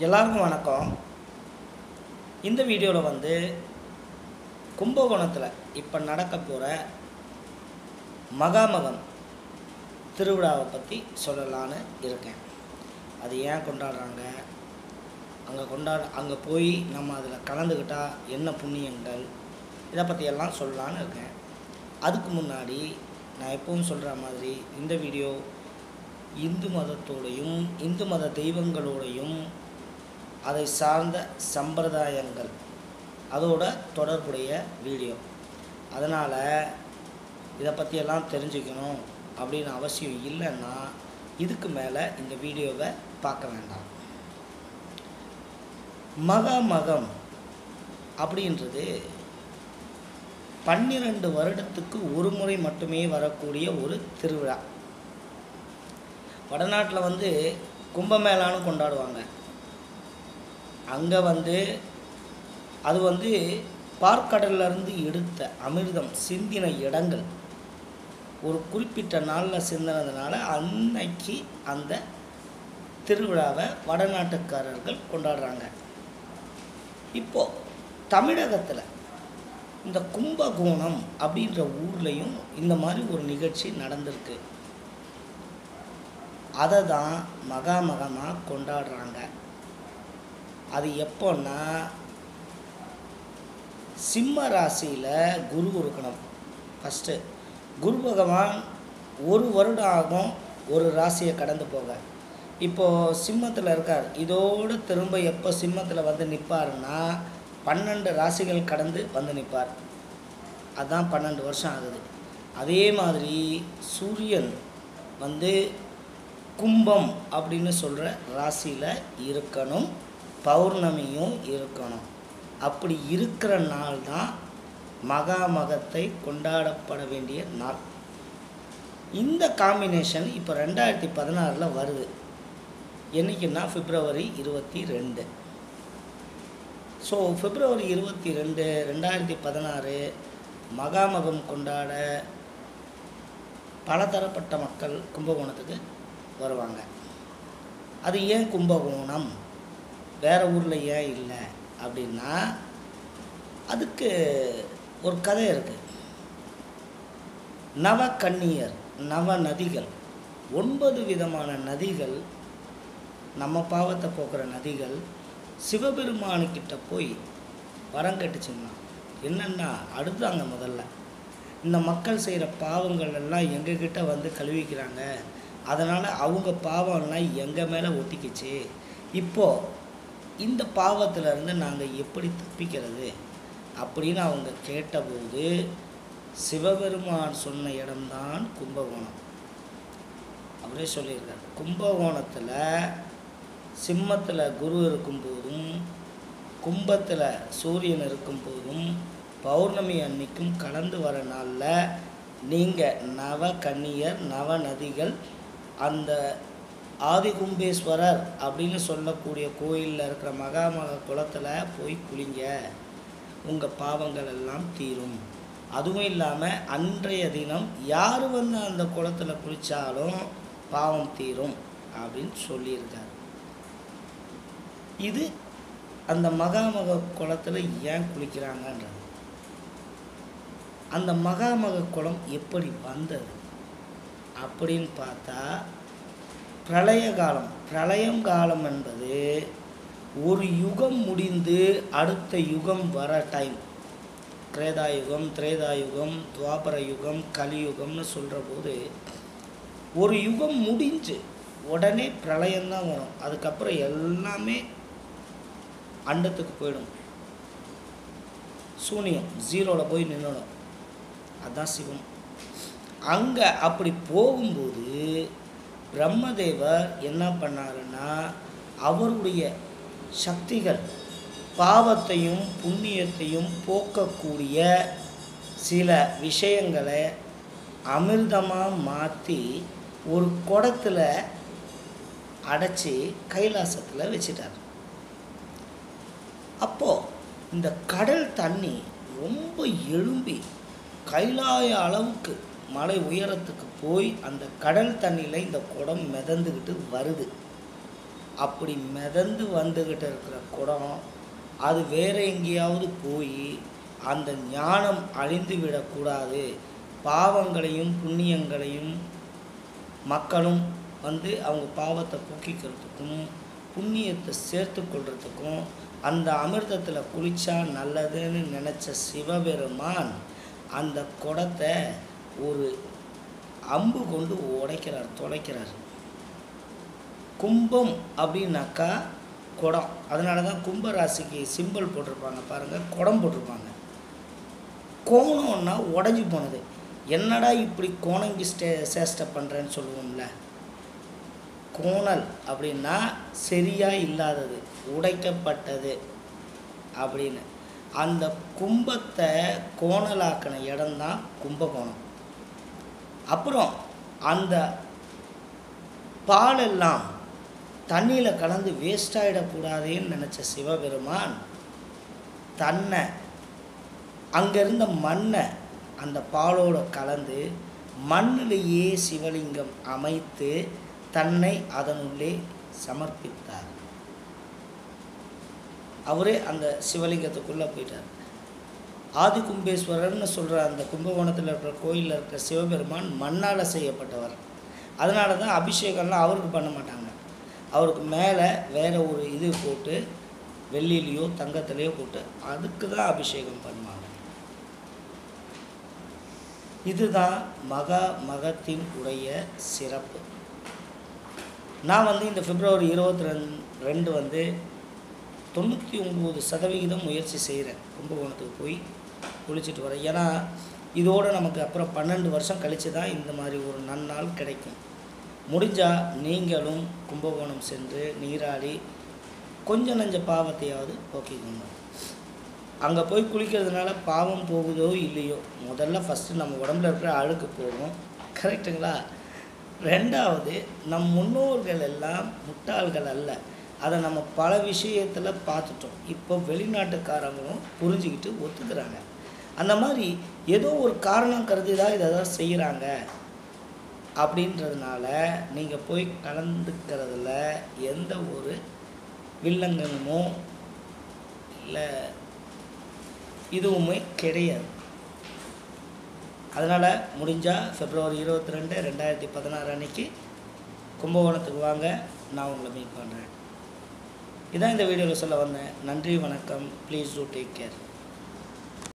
எல்லாருக்கும் வணக்கம். இந்த வீடியோவில் வந்து கும்பகோணத்தில் இப்போ நடக்க போகிற மகாமகம் திருவிழாவை பற்றி சொல்லலான்னு இருக்கேன். அது ஏன் கொண்டாடுறாங்க, அங்கே போய் நம்ம அதில் கலந்துக்கிட்டால் என்ன புண்ணியங்கள், இதை பற்றியெல்லாம் சொல்லலான்னு இருக்கேன். அதுக்கு முன்னாடி நான் எப்பவும் சொல்கிற மாதிரி இந்த வீடியோ இந்து மதத்தோடையும் இந்து மத தெய்வங்களோடையும் அதை சார்ந்த சம்பிரதாயங்கள் அதோட தொடர்புடைய வீடியோ. அதனால் இதை பற்றியெல்லாம் தெரிஞ்சுக்கணும் அப்படின்னு அவசியம் இல்லைன்னா இதுக்கு மேலே இந்த வீடியோவை பார்க்க வேண்டாம். மகாமகம் அப்படின்றது 12 வருடத்துக்கு ஒரு முறை மட்டுமே வரக்கூடிய ஒரு திருவிழா. வடநாட்டில் வந்து கும்பமேளான்னு கொண்டாடுவாங்க. அங்கே அது பார்க்கடல்லேருந்து எடுத்த அமிர்தம் சிந்தின இடங்கள் ஒரு குறிப்பிட்ட நாளில் சிந்தினதுனால அன்னைக்கு அந்த திருவிழாவை வடநாட்டுக்காரர்கள் கொண்டாடுறாங்க. இப்போது தமிழகத்தில் இந்த கும்பகோணம் அப்படின்ற ஊர்லேயும் இந்த மாதிரி ஒரு நிகழ்ச்சி நடந்திருக்கு. அதை தான் மகாமகமாக கொண்டாடுறாங்க. அது எப்போன்னா, சிம்ம ராசியில் குரு இருக்கணும். ஃபஸ்ட்டு குரு பகவான் ஒரு வருடம் ஆகும் ஒரு ராசியை கடந்து போக. இப்போது சிம்மத்தில் இருக்கார், இதோடு திரும்ப எப்போ சிம்மத்தில் வந்து நிற்பாருன்னா 12 ராசிகள் கடந்து வந்து நிற்பார். அதுதான் 12 வருஷம் ஆகுது. அதே மாதிரி சூரியன் கும்பம் அப்படின்னு சொல்கிற ராசியில் இருக்கணும், பௌர்ணமியும் இருக்கணும். அப்படி இருக்கிற நாள் தான் மகாமகத்தை கொண்டாடப்பட வேண்டிய நாள். இந்த காம்பினேஷன் இப்போ 2016 வருது. என்றைக்குன்னா பிப்ரவரி 22. ஸோ பிப்ரவரி 22 2016 மகாமகம் கொண்டாட பலதரப்பட்ட மக்கள் கும்பகோணத்துக்கு வருவாங்க. அது ஏன் கும்பகோணம், வேறு ஊரில் ஏன் இல்லை அப்படின்னா, அதுக்கு ஒரு கதை இருக்குது. நவகன்னியர், நவ நதிகள், 9 விதமான நதிகள், நம்ம பாவத்தை போக்குற நதிகள் சிவபெருமானுக்கிட்ட போய் வரம் கேட்டுச்சுன்னா என்னென்னா, அடுத்தாங்க முதல்ல இந்த மக்கள் செய்கிற பாவங்கள் எல்லாம் எங்ககிட்ட வந்து கழுவிக்கிறாங்க, அதனால் அவங்க பாவம்லாம் எங்கள் மேலே ஒட்டிக்கிச்சு. இப்போது இந்த பாவத்திலேருந்து நாங்கள் எப்படி தப்பிக்கிறது அப்படின்னு அவங்க கேட்டபோது சிவபெருமான் சொன்ன இடம்தான் கும்பகோணம். அவரே சொல்லியிருக்கார், கும்பகோணத்தில் சிம்மத்தில் குரு இருக்கும்போதும் கும்பத்தில் சூரியன் இருக்கும்போதும் பௌர்ணமி அன்னைக்கும் கலந்து வர நாளில் நீங்கள் நவ கன்னியர் நவ நதிகள் அந்த ஆதிகும்பேஸ்வரர் அப்படின்னு சொல்லக்கூடிய கோயிலில் இருக்கிற மகாமக குளத்தில் போய் குளிங்க, உங்கள் பாவங்கள் எல்லாம் தீரும். அதுவும் இல்லாமல் அன்றைய தினம் யார் அந்த குளத்தில் குளித்தாலும் பாவம் தீரும் அப்படின்னு சொல்லியிருக்கார். இது அந்த மகாமக குளத்தில் ஏன் குளிக்கிறாங்கன்றது. அந்த மகாமக குளம் எப்படி வந்தது அப்படின்னு பார்த்தா, பிரளயம் காலம் என்பது ஒரு யுகம் முடிந்து அடுத்த யுகம் வர டைம். திரேதாயுகம், துவாபர யுகம், கலியுகம்னு சொல்கிற போது ஒரு யுகம் முடிஞ்சு உடனே பிரளயம்தான் வரும். அதுக்கப்புறம் எல்லாமே அண்டத்துக்கு போயிடும், சூனியம் ஜீரோவில் போய் நின்னணும். அதுதான் சிவம். அங்கே அப்படி போகும்போது பிரம்மதேவர் என்ன பண்ணாருன்னா, அவருடைய சக்திகள் பாவத்தையும் புண்ணியத்தையும் போக்கக்கூடிய சில விஷயங்களை அமிர்தமாக மாற்றி ஒரு குடத்தில் அடைச்சி கைலாசத்தில் வச்சிட்டார். அப்போது இந்த கடல் தண்ணி ரொம்ப எழும்பி கைலாய அளவுக்கு மலை உயரத்துக்கு போய் அந்த கடல் தண்ணியில் இந்த குடம் மிதந்துக்கிட்டு வருது. அப்படி மிதந்து வந்துக்கிட்டு இருக்கிற குடம் அது வேறு எங்கேயாவது போய் அந்த ஞானம் அழிந்து விடக்கூடாது, பாவங்களையும் புண்ணியங்களையும் மக்களும் வந்து அவங்க பாவத்தை போக்கிக்கிறதுக்கும் புண்ணியத்தை சேர்த்து கொள்றதுக்கும் அந்த அமிர்தத்தில் குளிச்சா நல்லதுன்னு நினச்ச சிவபெருமான் அந்த குடத்தை ஒரு அம்பு கொண்டு உடைக்கிறார், தொலைக்கிறார். கும்பம் அப்படின்னாக்கா குடம். அதனால தான் கும்பராசிக்கு சிம்பிள் போட்டிருப்பாங்க பாருங்கள், குடம் போட்டிருப்பாங்க. கோணம்னா உடஞ்சி போனது. என்னடா இப்படி கோணங்கி சேஷ்டை பண்ணுறேன்னு சொல்லுவோம்ல, கோணல் அப்படின்னா சரியாக இல்லாதது, உடைக்கப்பட்டது அப்படின்னு. அந்த கும்பத்தை கோணலாக்கின இடம்தான் கும்பகோணம். அப்புறம் அந்த பாலெல்லாம் தண்ணியில் கலந்து வேஸ்ட் ஆகிடக்கூடாதுன்னு நினச்ச சிவபெருமான் தன்னை அங்கேருந்த மண்ணை அந்த பாலோட கலந்து மண்ணிலேயே சிவலிங்கம் அமைத்து தன்னை அதனுள்ளே சமர்ப்பித்தார். அவரே அந்த சிவலிங்கத்துக்குள்ளே போயிட்டார். ஆதி கும்பேஸ்வரர்னு சொல்கிற அந்த கும்பகோணத்தில் இருக்கிற கோயிலில் இருக்கிற சிவபெருமான் மண்ணால் செய்யப்பட்டவர். அதனால தான் அபிஷேகம்லாம் அவருக்கு பண்ண மாட்டாங்க. அவருக்கு மேலே வேறு ஒரு இது போட்டு வெள்ளிலேயோ தங்கத்திலையோ போட்டு அதுக்கு தான் அபிஷேகம் பண்ணுவாங்க. இதுதான் மகத்தின் உடைய சிறப்பு. நான் வந்து இந்த பிப்ரவரி 22 வந்து 99% முயற்சி செய்கிறேன் கும்பகோணத்துக்கு போய் குளிச்சுட்டு வரேன். ஏன்னா இதோடு நமக்கு அப்புறம் 12 வருஷம் கழித்து தான் இந்த மாதிரி ஒரு நன்னாள் கிடைக்கும். முடிஞ்சால் நீங்களும் கும்பகோணம் சென்று நீராடி கொஞ்சம் நஞ்ச பாவத்தையாவது போக்கிக்கோங்க. அங்கே போய் குளிக்கிறதுனால பாவம் போகுதோ இல்லையோ, முதல்ல ஃபஸ்ட்டு நம்ம உடம்புல இருக்கிற அழுக்கு போகும், கரெக்டுங்களா? ரெண்டாவது, நம் முன்னோர்கள் எல்லாம் முட்டாள்கள் அல்ல. அதை நம்ம பல விஷயத்தில் பார்த்துட்டோம். இப்போ வெளிநாட்டுக்காரங்களும் புரிஞ்சுக்கிட்டு ஒத்துக்கிறாங்க. அந்த மாதிரி ஏதோ ஒரு காரணம் கருதி தான் இதை தான் செய்கிறாங்க அப்படின்றதுனால நீங்கள் போய் கலந்துக்கிறதுல எந்த ஒரு வில்லங்கமுமோ இல்லை இதுவுமே கிடையாது. அதனால் முடிஞ்சால் பிப்ரவரி 22, 2016 அன்றைக்கி கும்பகோணத்துக்கு வாங்க, நான் உங்களை மீட் பண்ணுறேன். இதான் இந்த வீடியோவில் சொல்ல வந்தேன். நன்றி, வணக்கம். Please do take care.